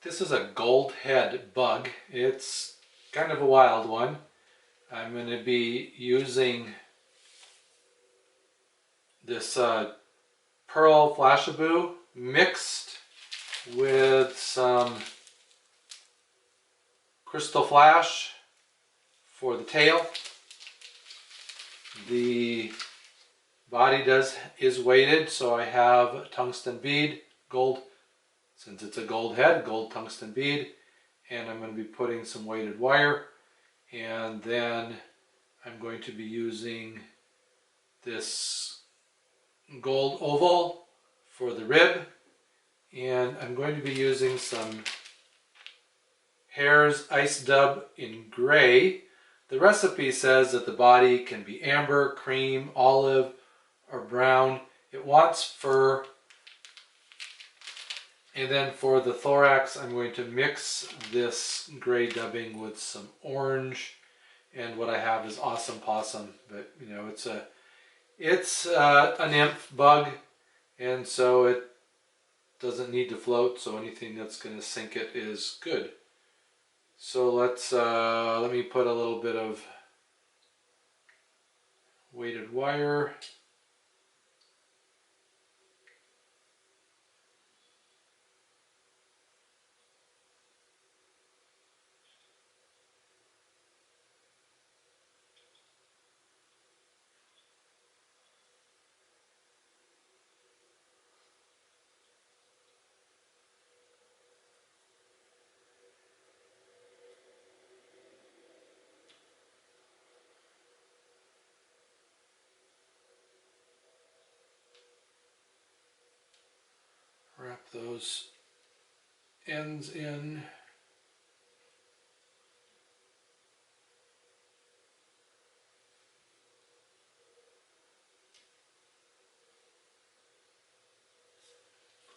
This is a Goldhead bug. It's kind of a wild one. I'm going to be using this pearl flashabou mixed with some crystal flash for the tail. The body is weighted, so I have tungsten bead, gold, since it's a gold head, gold tungsten bead, and I'm going to be putting some weighted wire, and then I'm going to be using this gold oval for the rib, and I'm going to be using some Hare's Ice Dub in gray. The recipe says that the body can be amber, cream, olive, or brown. It wants fur. And then for the thorax, I'm going to mix this gray dubbing with some orange. And what I have is Awesome Possum. But you know, it's a nymph bug, and so it doesn't need to float. So anything that's going to sink it is good. So let me put a little bit of weighted wire. Wrap those ends in.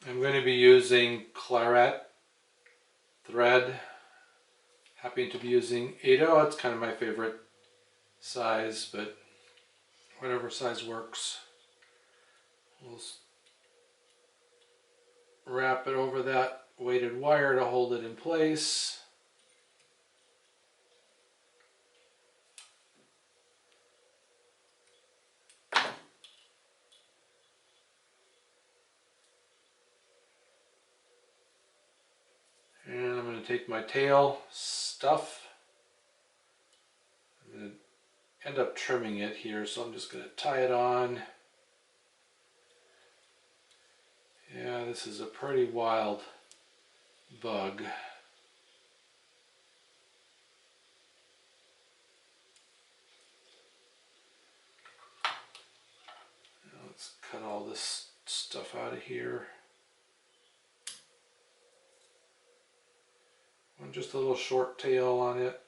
I'm going to be using claret thread. Happy to be using 8/0. It's kind of my favorite size, but whatever size works. We'll wrap it over that weighted wire to hold it in place. And I'm going to take my tail stuff. I'm going to end up trimming it here, so I'm just going to tie it on. Yeah, this is a pretty wild bug. Now let's cut all this stuff out of here. And just a little short tail on it.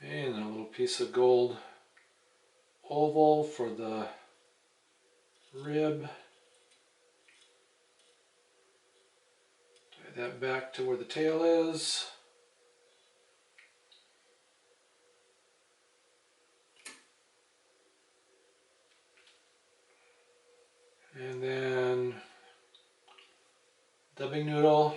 And a little piece of gold oval for the rib. Tie that back to where the tail is. And then dubbing noodle.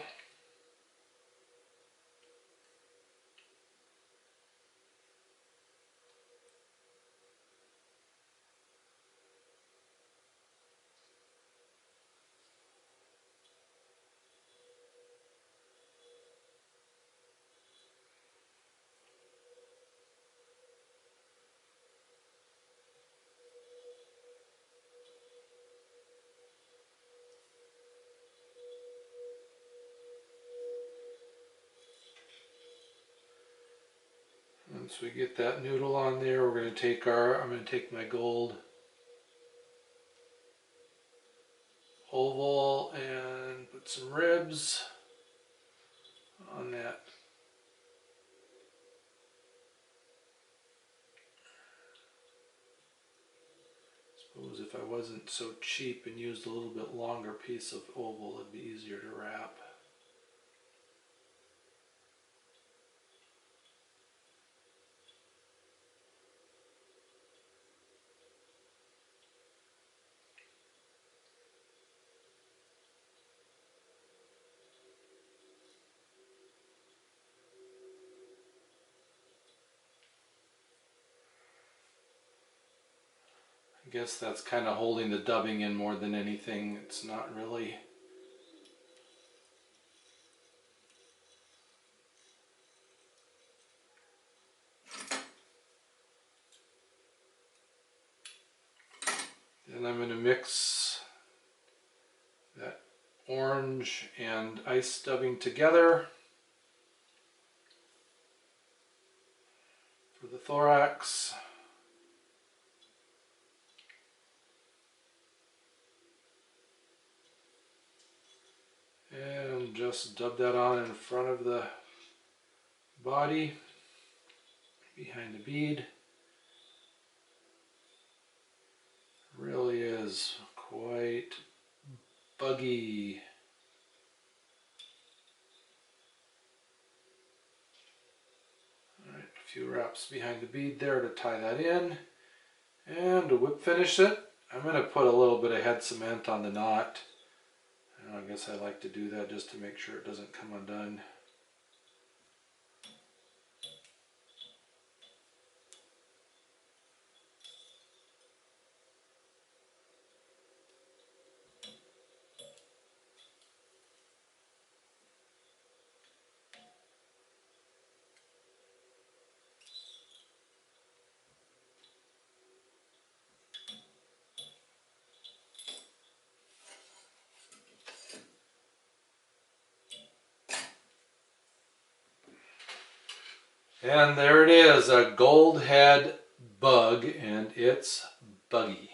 Once we get that noodle on there, we're going to take I'm going to take my gold oval and put some ribs on that. Suppose if I wasn't so cheap and used a little bit longer piece of oval, it'd be easier to wrap. I guess that's kind of holding the dubbing in more than anything. It's not really. Then I'm going to mix that orange and ice dubbing together for the thorax. And just dub that on in front of the body, behind the bead. Really is quite buggy. Alright, a few wraps behind the bead there to tie that in. And to whip finish it, I'm going to put a little bit of head cement on the knot. I guess I like to do that just to make sure it doesn't come undone. And there it is, a Goldhead bug, and it's buggy.